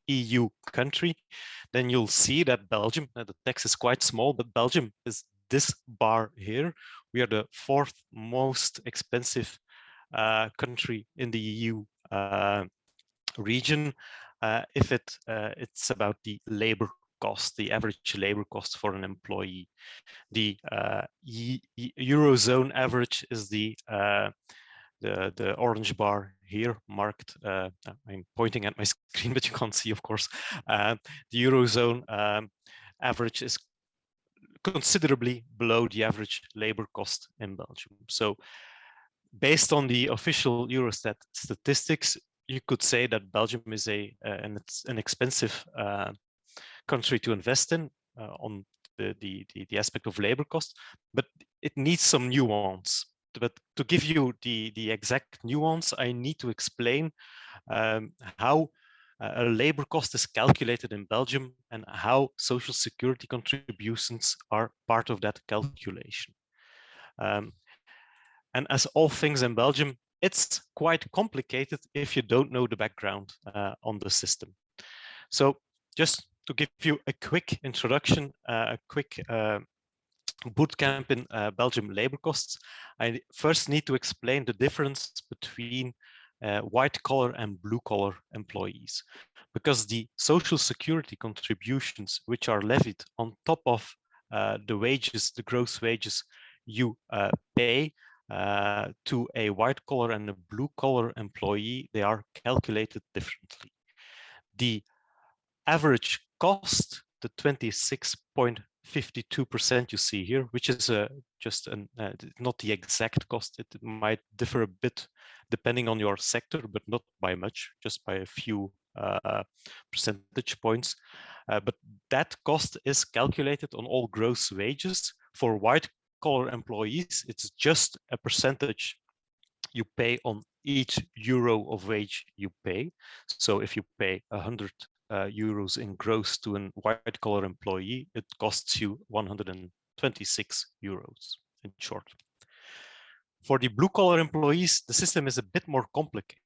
EU country, then you'll see that Belgium, the text is quite small, but Belgium is this bar here. We are the fourth most expensive country in the EU region. If it's about the labor cost, the average labor cost for an employee. The Eurozone average is the orange bar here marked. I'm pointing at my screen, but you can't see, of course. The Eurozone average is considerably below the average labor cost in Belgium. So based on the official Eurostat statistics, you could say that Belgium is an expensive country to invest in on the aspect of labor cost, but it needs some nuance. But to give you the exact nuance, I need to explain how a labor cost is calculated in Belgium and how social security contributions are part of that calculation. And as all things in Belgium, it's quite complicated if you don't know the background on the system. So just to give you a quick introduction, a quick bootcamp in Belgium labor costs, I first need to explain the difference between white collar and blue collar employees, because the social security contributions which are levied on top of the wages, the gross wages you pay to a white collar and a blue collar employee, they are calculated differently. The average cost, the 26.52% you see here, which is just not the exact cost. It might differ a bit depending on your sector, but not by much, just by a few percentage points. But that cost is calculated on all gross wages. For white collar employees, it's just a percentage you pay on each euro of wage you pay. So if you pay 100 euros in gross to a white collar employee, it costs you 126 euros in short. For the blue collar employees, the system is a bit more complicated.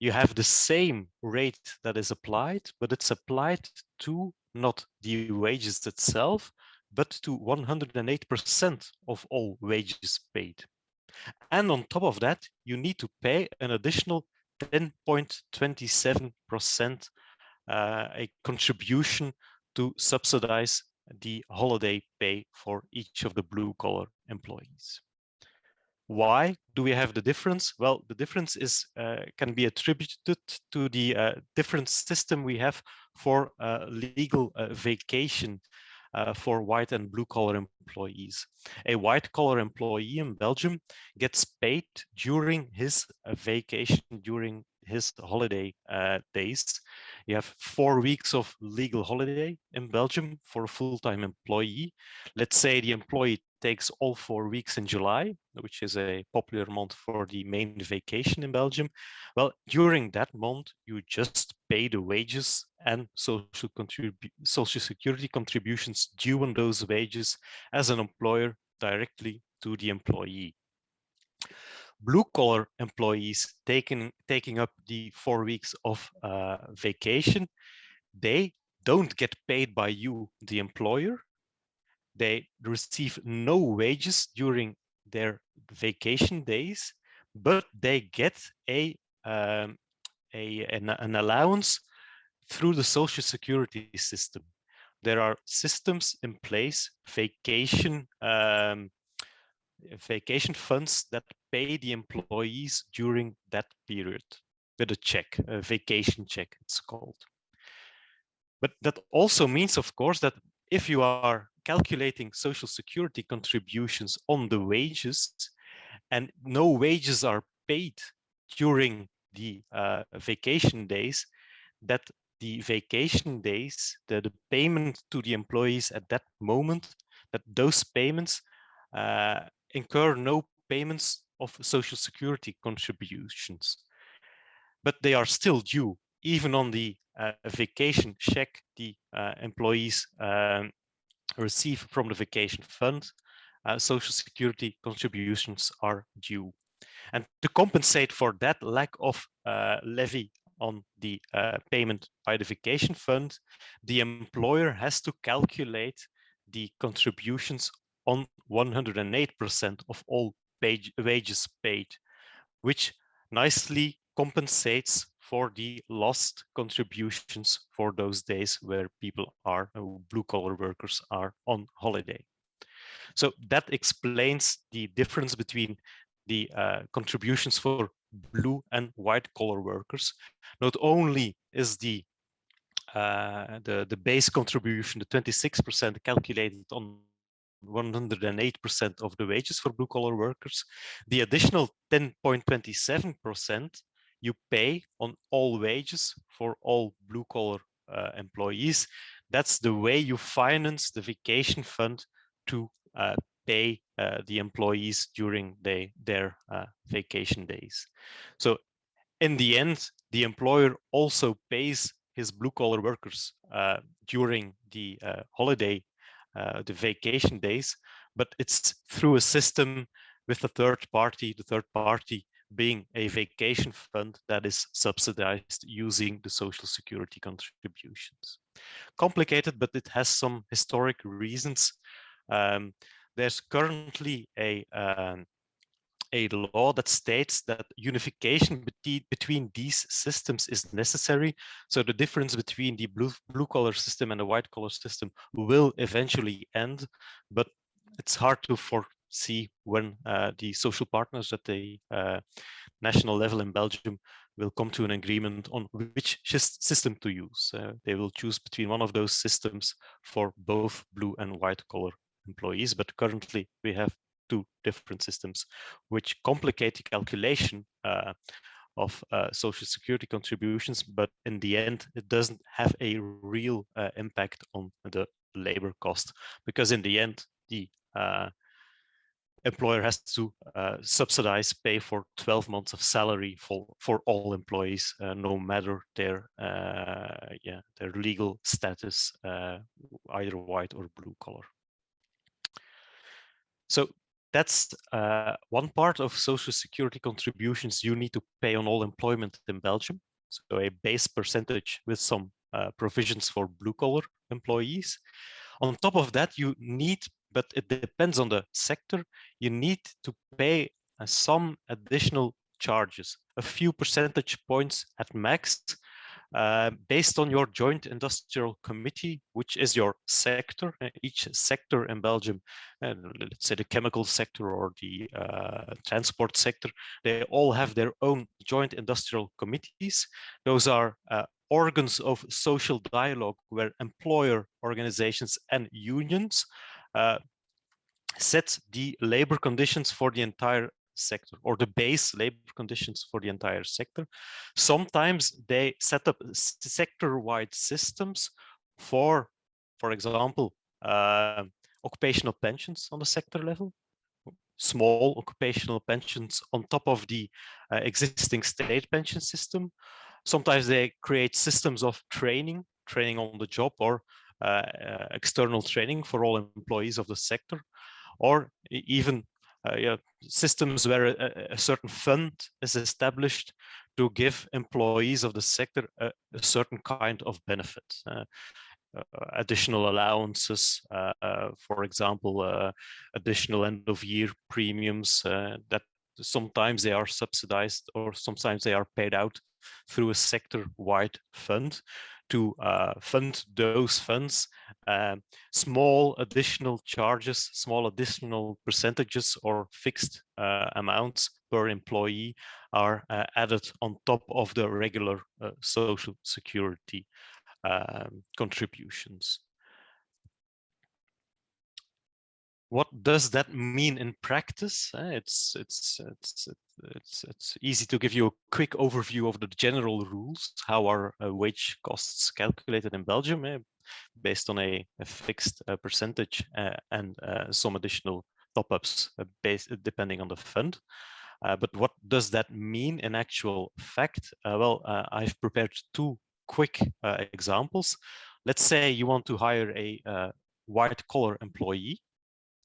You have the same rate that is applied, but it's applied to not the wages itself, but to 108% of all wages paid. And on top of that, you need to pay an additional 10.27% a contribution to subsidize the holiday pay for each of the blue collar employees. Why do we have the difference? Well, the difference is can be attributed to the different system we have for legal vacation for white and blue collar employees. A white collar employee in Belgium gets paid during his vacation, during his holiday days. You have 4 weeks of legal holiday in Belgium for a full-time employee. Let's say the employee takes all 4 weeks in July, which is a popular month for the main vacation in Belgium. Well, during that month, you just pay the wages and social security contributions due on those wages as an employer directly to the employee. Blue collar employees taking up the 4 weeks of vacation, they don't get paid by you, the employer. They receive no wages during their vacation days, but they get an allowance through the social security system. There are systems in place, vacation funds that pay the employees during that period with a check, a vacation check it's called. But that also means, of course, that if you are calculating social security contributions on the wages and no wages are paid during the vacation days, that the vacation days, the payment to the employees at that moment, that those payments incur no payments of social security contributions, but they are still due. Even on the vacation check the employees receive from the vacation fund, social security contributions are due. And to compensate for that lack of levy on the payment by the vacation fund, the employer has to calculate the contributions on 108% of all wages paid, which nicely compensates for the lost contributions for those days where people are, blue collar workers are on holiday. So that explains the difference between the contributions for blue and white collar workers. Not only is the base contribution, the 26%, calculated on 108% of the wages for blue collar workers, the additional 10.27% you pay on all wages for all blue collar employees. That's the way you finance the vacation fund to pay the employees during their vacation days. So in the end, the employer also pays his blue-collar workers during the holiday, the vacation days, but it's through a system with a third party, the third party being a vacation fund that is subsidized using the social security contributions. Complicated, but it has some historic reasons. There's currently a law that states that unification between these systems is necessary. So the difference between the blue collar system and the white collar system will eventually end, but it's hard to foresee when the social partners at the national level in Belgium will come to an agreement on which system to use. They will choose between one of those systems for both blue and white collar employees, but currently we have two different systems, which complicate the calculation of social security contributions, but in the end, it doesn't have a real impact on the labor cost, because in the end, the employer has to subsidize, pay for 12 months of salary for all employees, no matter their legal status, either white or blue collar. So that's one part of social security contributions you need to pay on all employment in Belgium. So a base percentage with some provisions for blue collar employees. On top of that, you need, but it depends on the sector, you need to pay some additional charges, a few percentage points at max, based on your joint industrial committee, which is your sector. Each sector in Belgium, let's say the chemical sector or the transport sector, they all have their own joint industrial committees. Those are organs of social dialogue where employer organizations and unions set the labor conditions for the entire sector, or the base labor conditions for the entire sector. Sometimes they set up sector-wide systems for example, occupational pensions on the sector level, small occupational pensions on top of the existing state pension system. Sometimes they create systems of training on the job, or external training for all employees of the sector, or even systems where a certain fund is established to give employees of the sector a certain kind of benefit. Additional allowances, for example, additional end-of-year premiums that sometimes they are subsidized or sometimes they are paid out through a sector-wide fund to fund those funds. Small additional charges, small additional percentages or fixed amounts per employee are added on top of the regular social security contributions. What does that mean in practice? It's easy to give you a quick overview of the general rules. How are wage costs calculated in Belgium, based on a fixed percentage and some additional top-ups depending on the fund. But what does that mean in actual fact? I've prepared two quick examples. Let's say you want to hire a white-collar employee.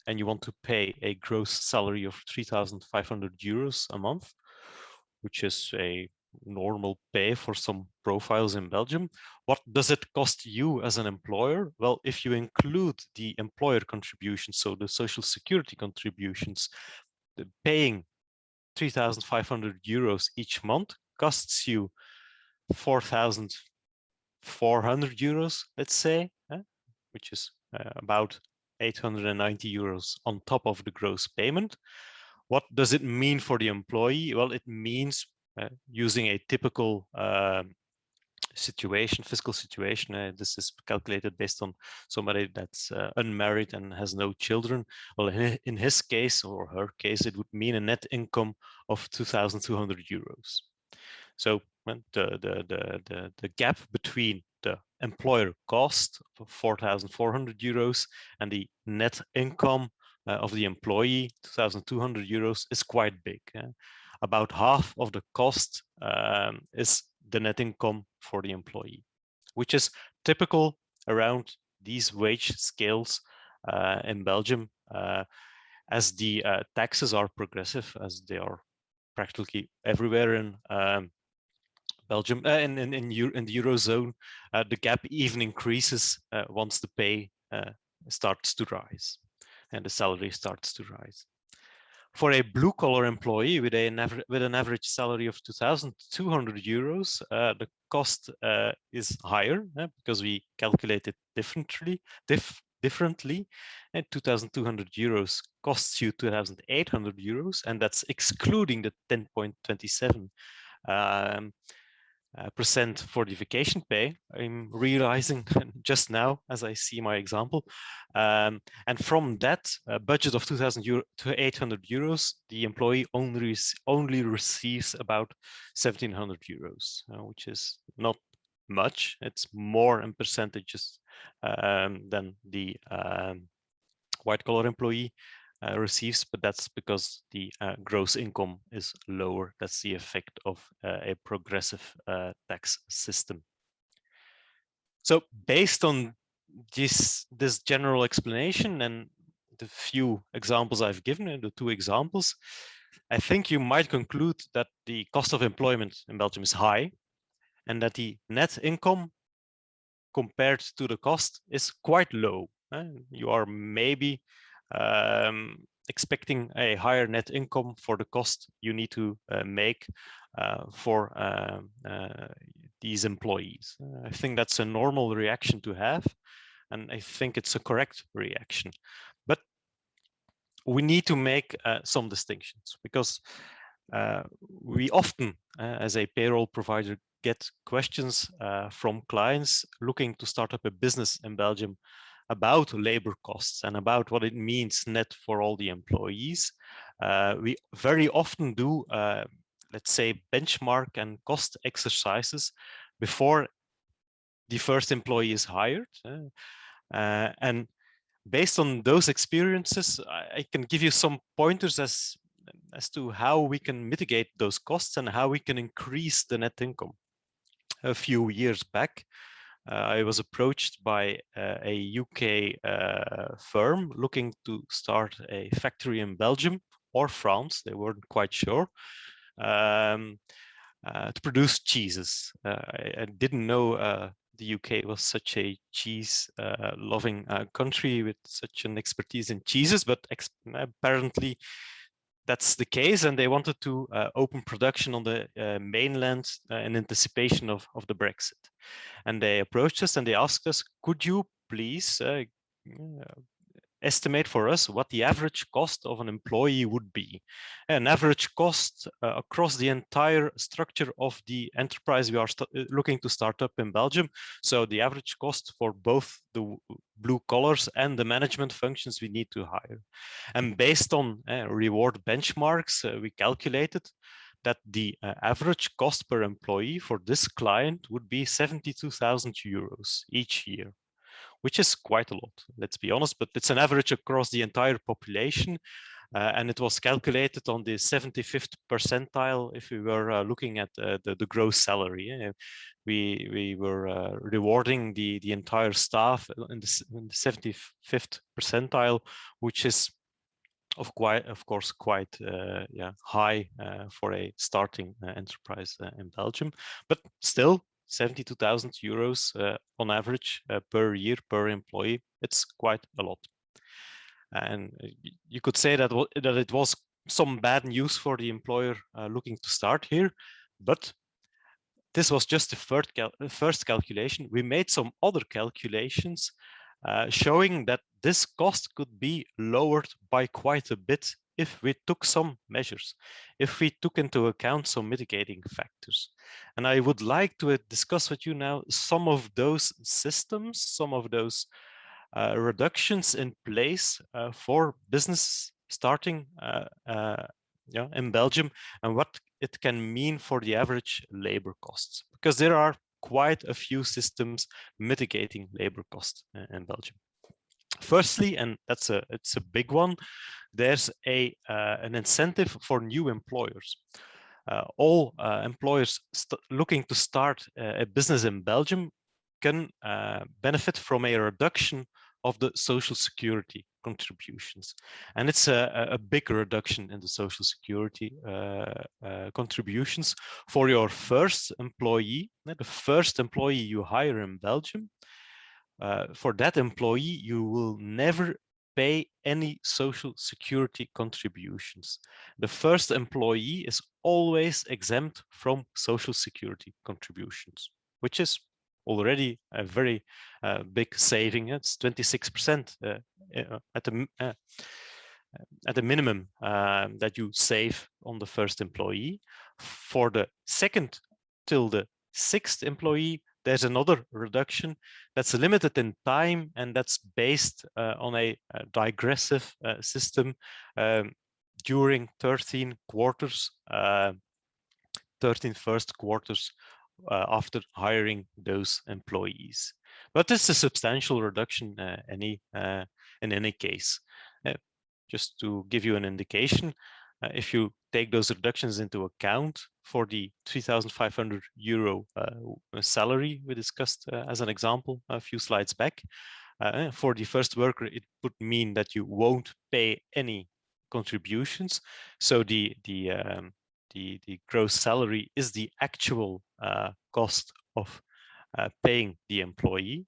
and you want to pay a gross salary of 3,500 euros a month, which is a normal pay for some profiles in Belgium. What does it cost you as an employer? Well, if you include the employer contributions, so the social security contributions, paying 3,500 euros each month costs you 4,400 euros, let's say, which is about 890 euros on top of the gross payment. What does it mean for the employee? Well, it means using a typical fiscal situation. This is calculated based on somebody that's unmarried and has no children. Well, in his case or her case, it would mean a net income of 2,200 euros. So the gap between the employer cost of 4,400 euros and the net income of the employee, 2,200 euros, is quite big. About half of the cost is the net income for the employee, which is typical around these wage scales in Belgium, as the taxes are progressive, as they are practically everywhere in Belgium, in the Eurozone. The gap even increases once the pay starts to rise and the salary starts to rise. For a blue-collar employee with an average salary of 2,200 euros, the cost is higher because we calculate it differently. And 2,200 euros costs you 2,800 euros, and that's excluding the 10.27 percent for the vacation pay. I'm realizing just now as I see my example, and from that budget of 2,800 euros, the employee only receives about 1,700 euros, which is not much. It's more in percentages than the white-collar employee receives, but that's because the gross income is lower. That's the effect of a progressive tax system. So based on this general explanation and the few examples I've given, the two examples, I think you might conclude that the cost of employment in Belgium is high and that the net income compared to the cost is quite low. You are maybe expecting a higher net income for the cost you need to make for these employees. I think that's a normal reaction to have, and I think it's a correct reaction. But we need to make some distinctions, because we often, as a payroll provider, get questions from clients looking to start up a business in Belgium about labor costs and about what it means net for all the employees. We very often do, let's say, benchmark and cost exercises before the first employee is hired. And based on those experiences, I can give you some pointers as to how we can mitigate those costs and how we can increase the net income. A few years back, I was approached by a UK firm looking to start a factory in Belgium or France, they weren't quite sure, to produce cheeses. I didn't know the UK was such a cheese loving country with such an expertise in cheeses, but apparently that's the case, and they wanted to open production on the mainland in anticipation of the Brexit. And they approached us and they asked us, could you please estimate for us what the average cost of an employee would be? An average cost across the entire structure of the enterprise we are looking to start up in Belgium. So the average cost for both the blue collars and the management functions we need to hire. And based on reward benchmarks, we calculated that the average cost per employee for this client would be 72,000 euros each year, which is quite a lot, let's be honest, but it's an average across the entire population. And it was calculated on the 75th percentile if we were looking at the gross salary. We were rewarding the entire staff in the 75th percentile, which is of course, quite high for a starting enterprise in Belgium, but still 72,000 euros on average per year per employee. It's quite a lot. And you could say that it was some bad news for the employer looking to start here, but this was just the first calculation. We made some other calculations showing that this cost could be lowered by quite a bit if we took some measures, if we took into account some mitigating factors. And I would like to discuss with you now some of those systems, some of those reductions in place for business starting in Belgium, and what it can mean for the average labor costs, because there are quite a few systems mitigating labor costs in Belgium. Firstly, and it's a big one, there's an incentive for new employers. All employers looking to start a business in Belgium can benefit from a reduction of the social security contributions. And it's a big reduction in the social security contributions for your first employee, the first employee you hire in Belgium. For that employee, you will never pay any social security contributions. The first employee is always exempt from social security contributions, which is already a very big saving. It's 26% at the minimum that you save on the first employee. For the second till the sixth employee, there's another reduction that's limited in time, and that's based on a digressive system during 13 quarters, 13 first quarters after hiring those employees. But it's a substantial reduction in any case. Just to give you an indication, if you take those reductions into account for the 3,500 euro salary we discussed as an example a few slides back, for the first worker, it would mean that you won't pay any contributions. So the gross salary is the actual cost of paying the employee.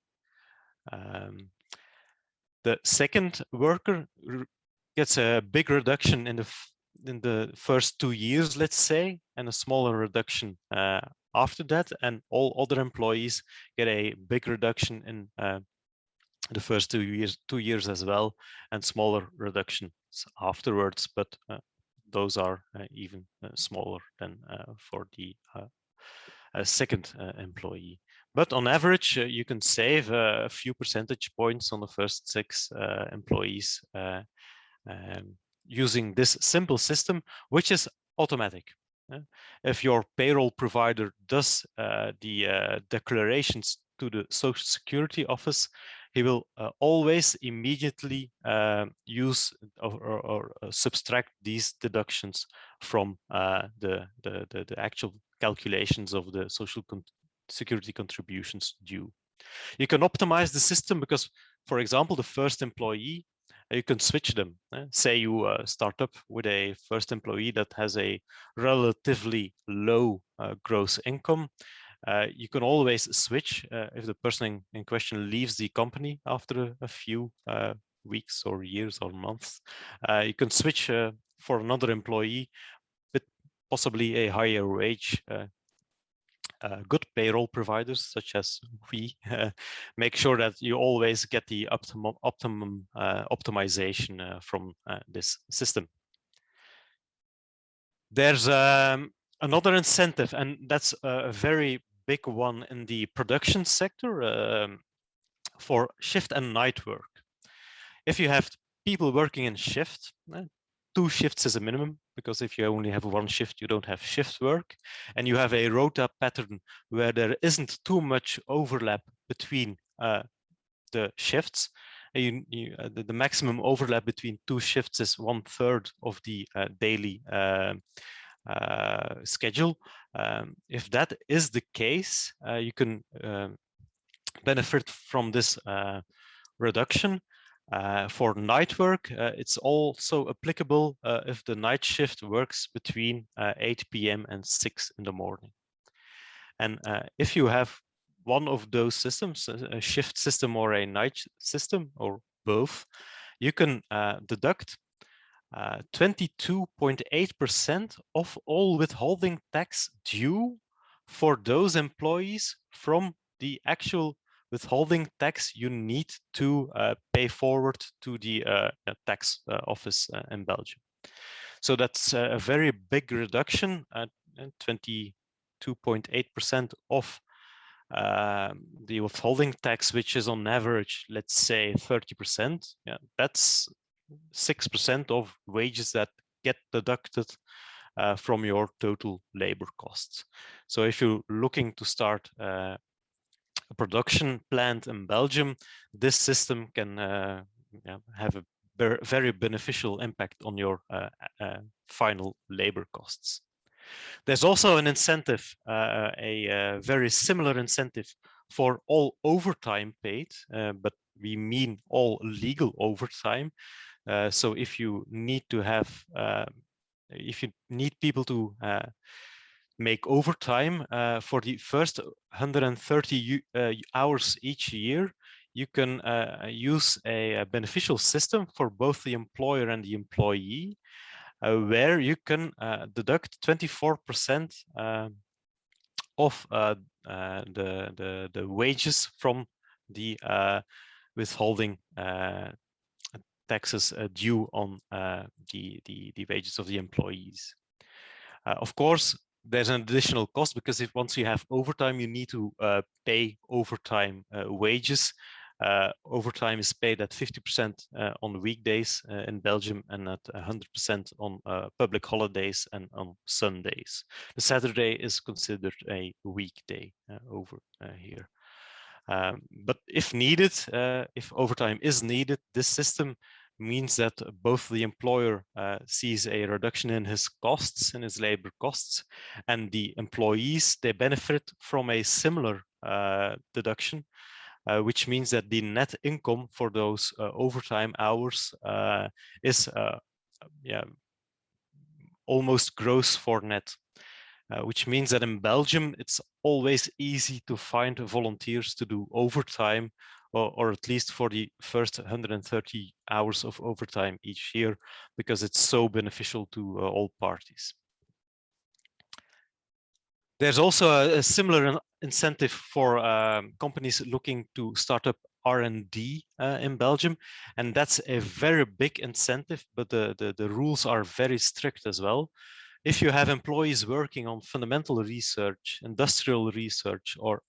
The second worker gets a big reduction in the first 2 years, let's say, and a smaller reduction after that, and all other employees get a big reduction in the first 2 years as well, and smaller reductions afterwards, but those are even smaller than for the second employee. But on average, you can save a few percentage points on the first 6 employees using this simple system, which is automatic. If your payroll provider does the declarations to the Social Security Office, he will always immediately use or subtract these deductions from the actual calculations of the social security contributions due. You can optimize the system because, for example, the first employee, you can switch them. Say you start up with a first employee that has a relatively low gross income. You can always switch if the person in question leaves the company after a few weeks or years or months. You can switch for another employee with possibly a higher wage. Good payroll providers such as we make sure that you always get the optimum optimization from this system. There's another incentive, and that's a very big one in the production sector for shift and night work. If you have people working in shift, 2 shifts is a minimum, because if you only have 1 shift, you don't have shift work, and you have a rota pattern where there isn't too much overlap between the shifts. The maximum overlap between 2 shifts is 1/3 of the daily schedule. If that is the case, you can benefit from this reduction. For night work, it's also applicable if the night shift works between 8 p.m. and 6 in the morning. And if you have one of those systems, a shift system or a night system, or both, you can deduct 22.8% of all withholding tax due for those employees from the actual withholding tax you need to pay forward to the tax office in Belgium. So that's a very big reduction, 22.8% of the withholding tax, which is on average, let's say 30%. Yeah, that's 6% of wages that get deducted from your total labor costs. So if you're looking to start a production plant in Belgium, this system can have a very beneficial impact on your final labor costs. There's also an incentive, a very similar incentive for all overtime paid, but we mean all legal overtime. So if you need to have, if you need people to make overtime for the first 130 hours each year, you can use a beneficial system for both the employer and the employee, where you can deduct 24% of the wages from the withholding taxes due on the wages of the employees. Of course, there's an additional cost, because if once you have overtime, you need to pay overtime wages. Overtime is paid at 50% on weekdays in Belgium, and at 100% on public holidays and on Sundays. The Saturday is considered a weekday over here. But if needed, if overtime is needed, this system means that both the employer sees a reduction in his costs, in his labor costs, and the employees, they benefit from a similar deduction, which means that the net income for those overtime hours is almost gross for net. Which means that in Belgium, it's always easy to find volunteers to do overtime, or at least for the first 130 hours of overtime each year, because it's so beneficial to all parties. There's also a similar incentive for companies looking to start up R&D in Belgium, and that's a very big incentive, but the rules are very strict as well. If you have employees working on fundamental research, industrial research, or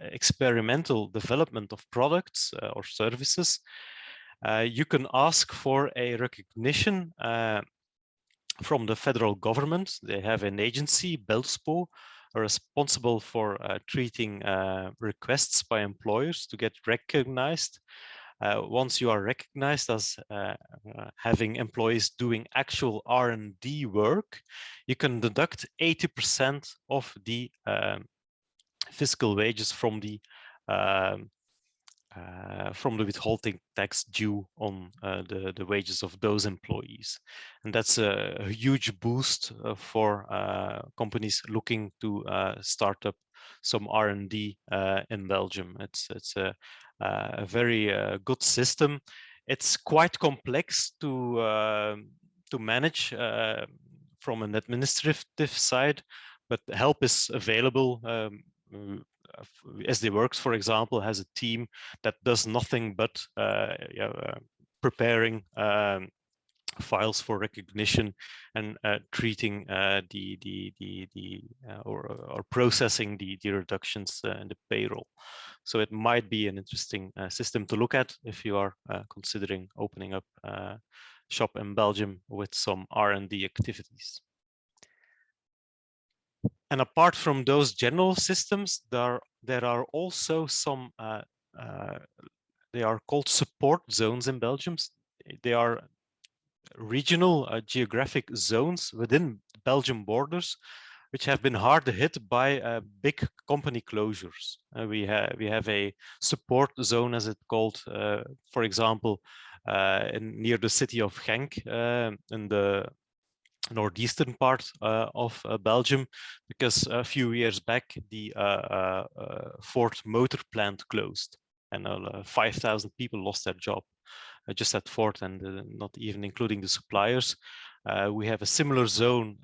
experimental development of products or services, you can ask for a recognition from the federal government. They have an agency, BELSPO, responsible for treating requests by employers to get recognized. Once you are recognized as having employees doing actual R&D work, you can deduct 80% of the fiscal wages from the withholding tax due on the wages of those employees. And that's a huge boost for companies looking to start up some R&D in Belgium. It's a very good system. It's quite complex to manage from an administrative side, but help is available. SD Worx, for example, has a team that does nothing but preparing files for recognition and treating or processing the reductions in the payroll. So it might be an interesting system to look at if you are considering opening up a shop in Belgium with some R&D activities. And apart from those general systems, there are also some, they are called support zones in Belgium. They are regional geographic zones within Belgian borders, which have been hard hit by big company closures. We have a support zone, as it's called, for example, near the city of Genk in the northeastern part of Belgium, because a few years back the Ford motor plant closed, and 5,000 people lost their job just at Ford, and not even including the suppliers. We have a similar zone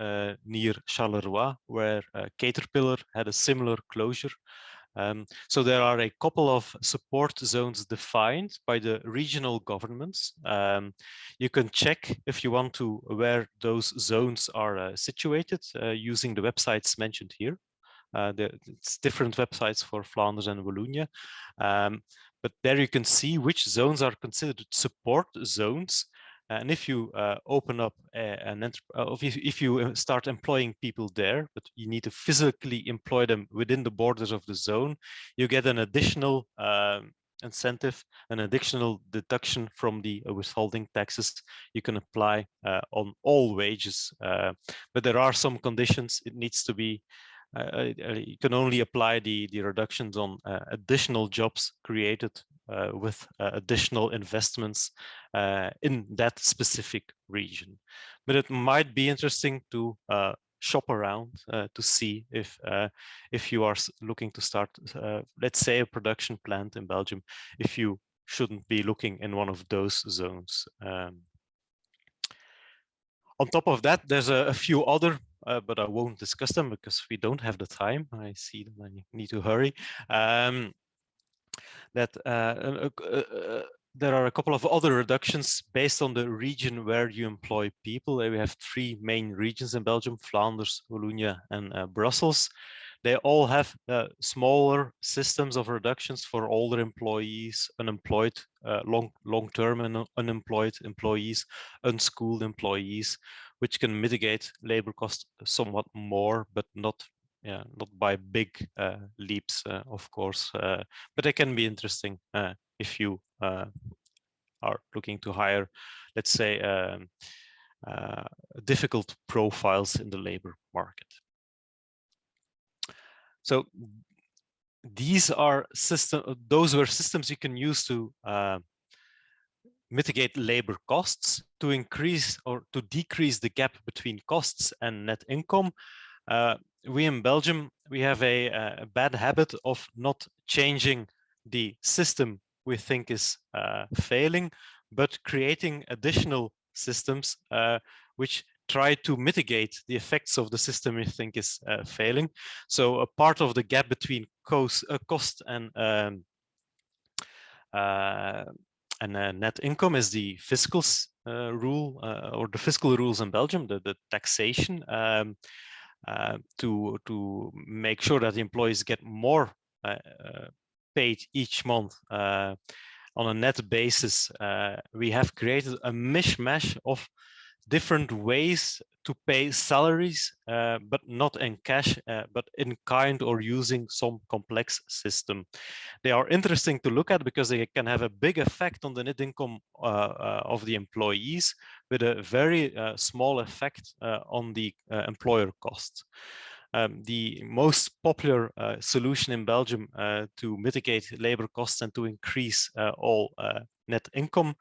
near Charleroi, where Caterpillar had a similar closure. So there are a couple of support zones defined by the regional governments. You can check if you want to where those zones are situated using the websites mentioned here. It's different websites for Flanders and Wallonia. But there you can see which zones are considered support zones. And if you open up if you start employing people there, but you need to physically employ them within the borders of the zone, you get an additional incentive, an additional deduction from the withholding taxes you can apply on all wages. But there are some conditions. It needs to be you can only apply the reductions on additional jobs created with additional investments in that specific region. But it might be interesting to shop around to see if you are looking to start, let's say, a production plant in Belgium, if you shouldn't be looking in one of those zones. On top of that, there's a few other, but I won't discuss them because we don't have the time. I see that I need to hurry. There are a couple of other reductions based on the region where you employ people. We have 3 main regions in Belgium: Flanders, Wallonia, and Brussels. They all have smaller systems of reductions for older employees, unemployed, long-term and unemployed employees, unschooled employees, which can mitigate labor costs somewhat more, but not by big leaps, of course. But they can be interesting if you are looking to hire, let's say, difficult profiles in the labor market. So these are those were systems you can use to mitigate labor costs, to increase or to decrease the gap between costs and net income. We in Belgium, we have a bad habit of not changing the system we think is failing, but creating additional systems which try to mitigate the effects of the system we think is failing. So a part of the gap between cost and net income is the fiscal rule or the fiscal rules in Belgium, the taxation, to make sure that the employees get more paid each month on a net basis. We have created a mishmash of different ways to pay salaries, but not in cash, but in kind or using some complex system. They are interesting to look at because they can have a big effect on the net income of the employees, with a very small effect on the employer costs. The most popular solution in Belgium to mitigate labor costs and to increase all net income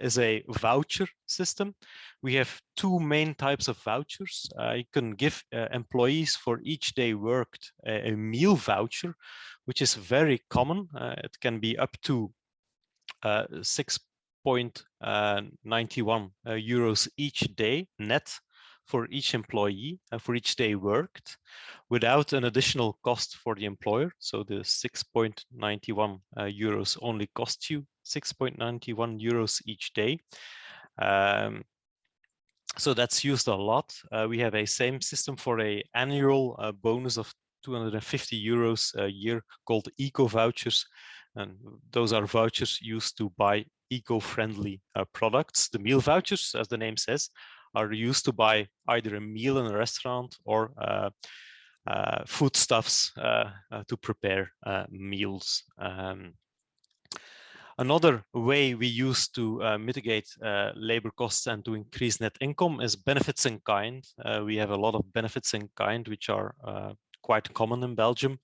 is a voucher system. We have 2 main types of vouchers. You can give employees for each day worked a meal voucher, which is very common. It can be up to 6.91 euros each day net for each employee for each day worked, without an additional cost for the employer. So the 6.91 euros only costs you 6.91 euros each day. So that's used a lot. We have a same system for an annual bonus of 250 euros a year called eco vouchers. And those are vouchers used to buy eco-friendly products. The meal vouchers, as the name says, are used to buy either a meal in a restaurant or foodstuffs to prepare meals. Another way we use to mitigate labor costs and to increase net income is benefits in kind. We have a lot of benefits in kind, which are quite common in Belgium.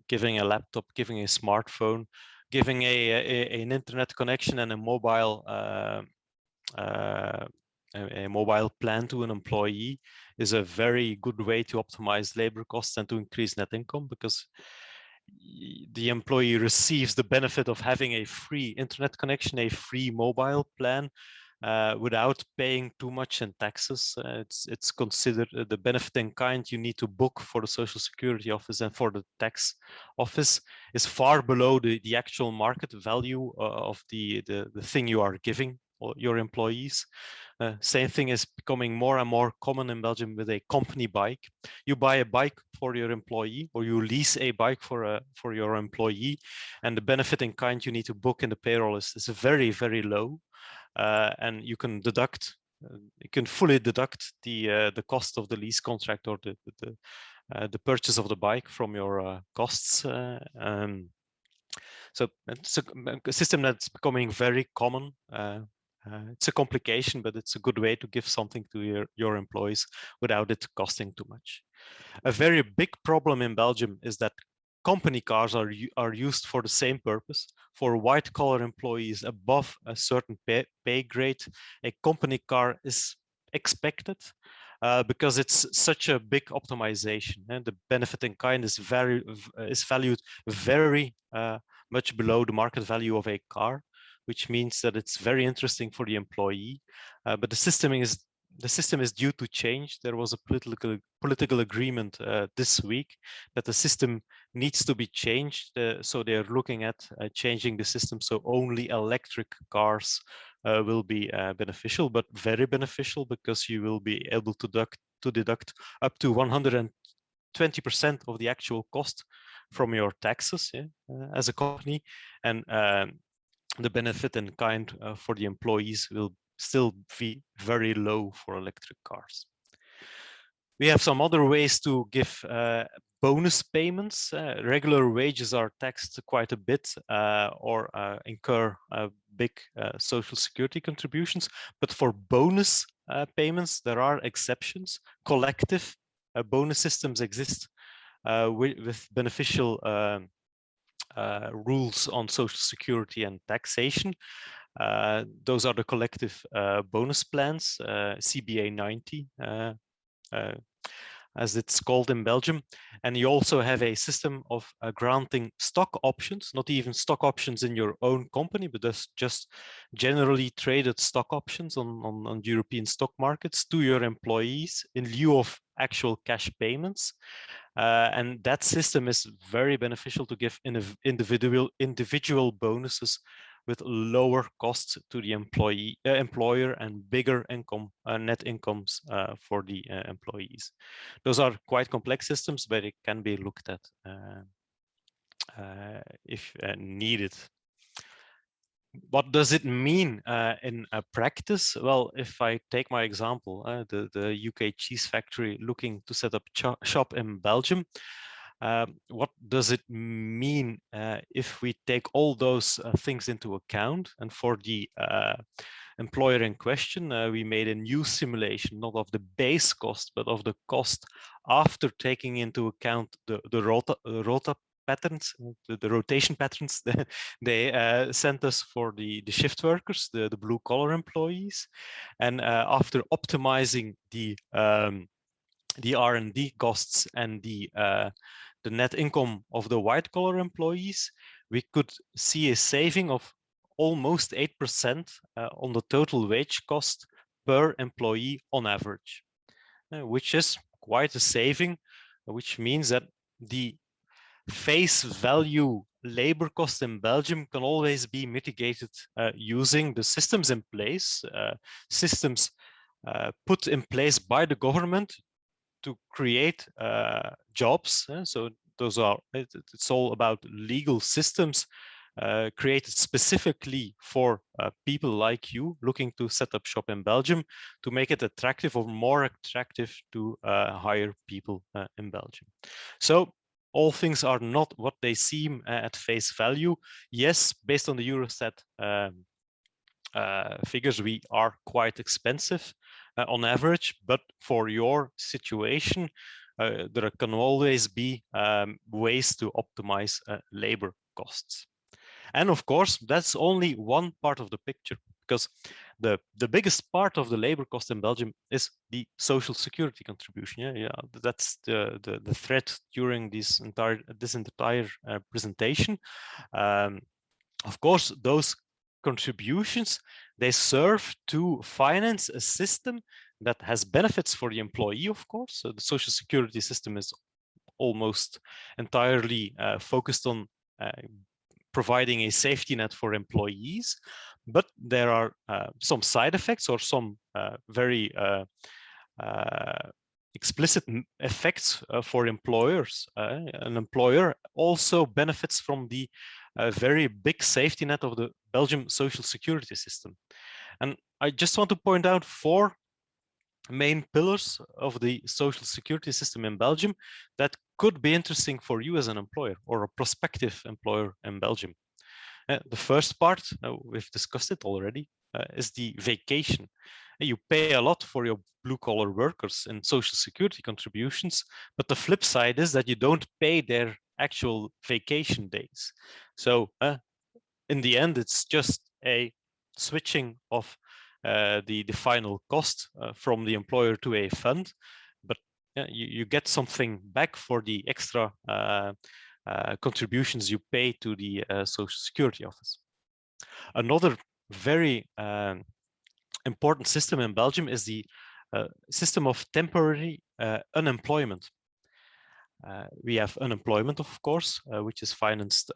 Giving a laptop, giving a smartphone, giving an internet connection and a mobile a mobile plan to an employee is a very good way to optimize labor costs and to increase net income, because the employee receives the benefit of having a free internet connection, a free mobile plan, without paying too much in taxes. It's considered the benefit in kind you need to book for the Social Security office and for the tax office is far below the actual market value of the thing you are giving your employees. Same thing is becoming more and more common in Belgium with a company bike. You buy a bike for your employee, or you lease a bike for your employee, and the benefit in kind you need to book in the payroll is very, very low. And you can deduct, you can fully deduct the cost of the lease contract or the purchase of the bike from your costs. So it's a system that's becoming very common. It's a complication, but it's a good way to give something to your employees without it costing too much. A very big problem in Belgium is that company cars are used for the same purpose. For white collar employees above a certain pay grade, a company car is expected because it's such a big optimization, and the benefit in kind is valued very much below the market value of a car, which means that it's very interesting for the employee. But the system is due to change. There was a political agreement this week that the system needs to be changed. So they're looking at changing the system so only electric cars will be beneficial, but very beneficial, because you will be able to deduct up to 120% of the actual cost from your taxes, as a company, and the benefit in kind for the employees will still be very low for electric cars. We have some other ways to give bonus payments. Regular wages are taxed quite a bit or incur big social security contributions, but for bonus payments, there are exceptions. Collective bonus systems exist with beneficial rules on social security and taxation. Those are the collective bonus plans, CBA 90, as it's called in Belgium. And you also have a system of granting stock options, not even stock options in your own company, but just generally traded stock options on European stock markets to your employees in lieu of actual cash payments. And that system is very beneficial to give individual bonuses with lower costs to the employer and bigger net incomes for the employees. Those are quite complex systems, but it can be looked at if needed. What does it mean in practice? Well, if I take my example, the UK cheese factory looking to set up shop in Belgium, what does it mean if we take all those things into account? And for the employer in question, we made a new simulation, not of the base cost, but of the cost after taking into account the rota patterns, the rotation patterns they sent us for the shift workers, the blue collar employees. And after optimizing the R&D costs and the net income of the white collar employees, we could see a saving of almost 8% on the total wage cost per employee on average, which is quite a saving, which means that the face value labor cost in Belgium can always be mitigated using the systems in place, systems put in place by the government to create jobs. So those are, it's all about legal systems created specifically for people like you looking to set up shop in Belgium, to make it attractive or more attractive to hire people in Belgium. So all things are not what they seem at face value. Yes, based on the Eurostat figures, we are quite expensive on average, but for your situation, there can always be ways to optimize labor costs. And of course, that's only one part of the picture, because the biggest part of the labor cost in Belgium is the social security contribution. Yeah, that's the thread during this entire presentation. Of course, those contributions, they serve to finance a system that has benefits for the employee, of course. So the social security system is almost entirely focused on providing a safety net for employees, but there are some side effects or some very explicit effects for employers. An employer also benefits from the very big safety net of the Belgium social security system. And I just want to point out 4 main pillars of the social security system in Belgium that could be interesting for you as an employer or a prospective employer in Belgium. The first part, we've discussed it already, is the vacation. You pay a lot for your blue-collar workers in social security contributions, but the flip side is that you don't pay their actual vacation days. So in the end, it's just a switching of the final cost from the employer to a fund, but you get something back for the extra contributions you pay to the Social Security Office. Another very important system in Belgium is the system of temporary unemployment. We have unemployment, of course, which is financed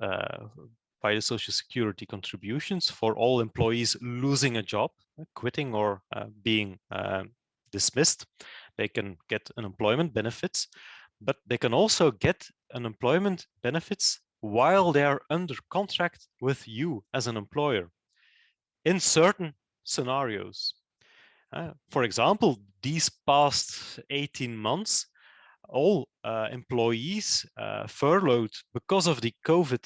by the Social Security contributions for all employees losing a job, quitting or being dismissed. They can get unemployment benefits, but they can also get unemployment benefits while they are under contract with you as an employer in certain scenarios. For example, these past 18 months, all employees furloughed because of the COVID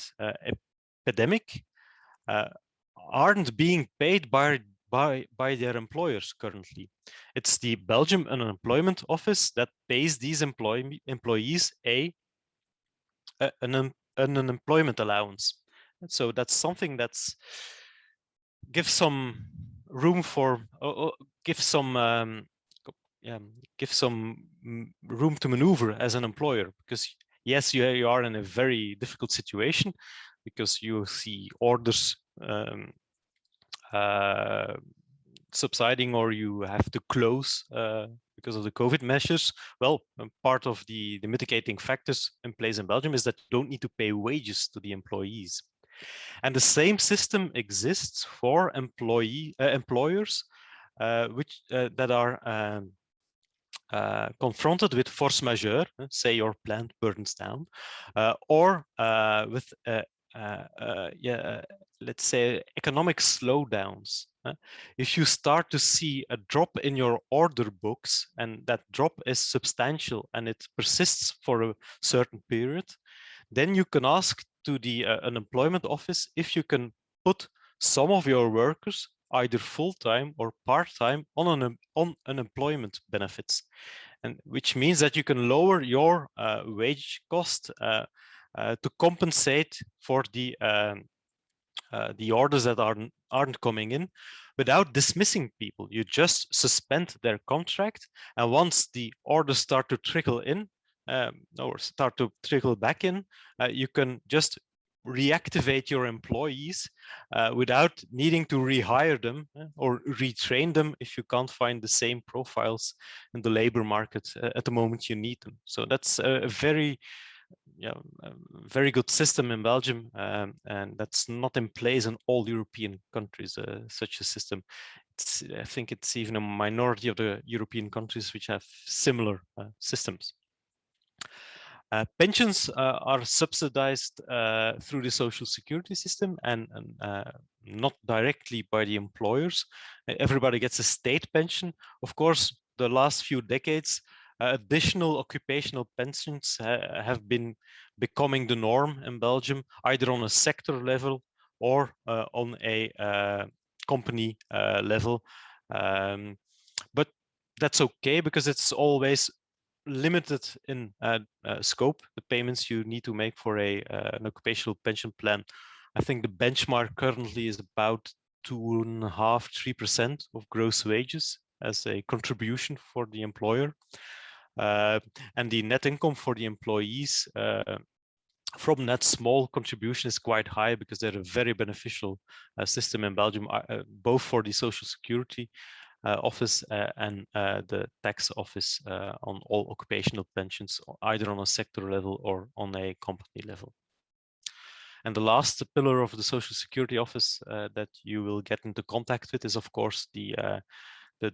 epidemic aren't being paid by their employers currently. It's the Belgium Unemployment Office that pays these employees an unemployment allowance. And so that's something that's gives some room for give some room to maneuver as an employer, because yes, you are in a very difficult situation because you see orders subsiding, or you have to close because of the COVID measures. Well, part of the mitigating factors in place in Belgium is that you don't need to pay wages to the employees. And the same system exists for employers which that are confronted with force majeure, say your plant burns down, or with let's say economic slowdowns. If you start to see a drop in your order books, and that drop is substantial and it persists for a certain period, then you can ask to the unemployment office if you can put some of your workers either full-time or part-time on unemployment benefits, and which means that you can lower your wage cost to compensate for the orders that aren't coming in without dismissing people. You just suspend their contract, and once the orders start to trickle in or start to trickle back in, you can just reactivate your employees without needing to rehire them or retrain them if you can't find the same profiles in the labor market at the moment you need them. So that's a very very good system in Belgium, and that's not in place in all European countries, such a system. I think it's even a minority of the European countries which have similar systems. Pensions are subsidized through the social security system and not directly by the employers. Everybody gets a state pension. Of course, the last few decades, additional occupational pensions have been becoming the norm in Belgium, either on a sector level or on a company level. But that's okay, because it's always limited in scope, the payments you need to make for an occupational pension plan. I think the benchmark currently is about 2.5–3% of gross wages as a contribution for the employer. And the net income for the employees from that small contribution is quite high because they're a very beneficial system in Belgium, both for the Social Security office and the tax office on all occupational pensions, either on a sector level or on a company level. And the last pillar of the Social Security office that you will get into contact with is, of course, the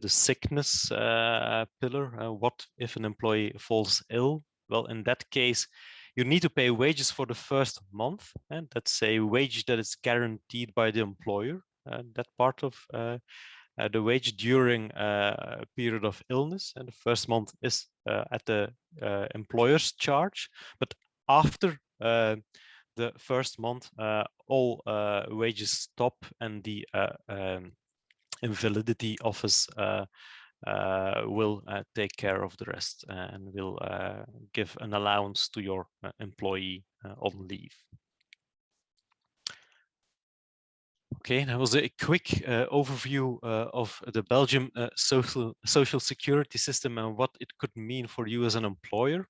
sickness pillar. What if an employee falls ill? Well, in that case, you need to pay wages for the first month, and that's a wage that is guaranteed by the employer. That part of the wage during a period of illness, and the first month is at the employer's charge. But after the first month, all wages stop, and the invalidity office will take care of the rest and will give an allowance to your employee on leave. Okay, that was a quick overview of the Belgium social security system and what it could mean for you as an employer.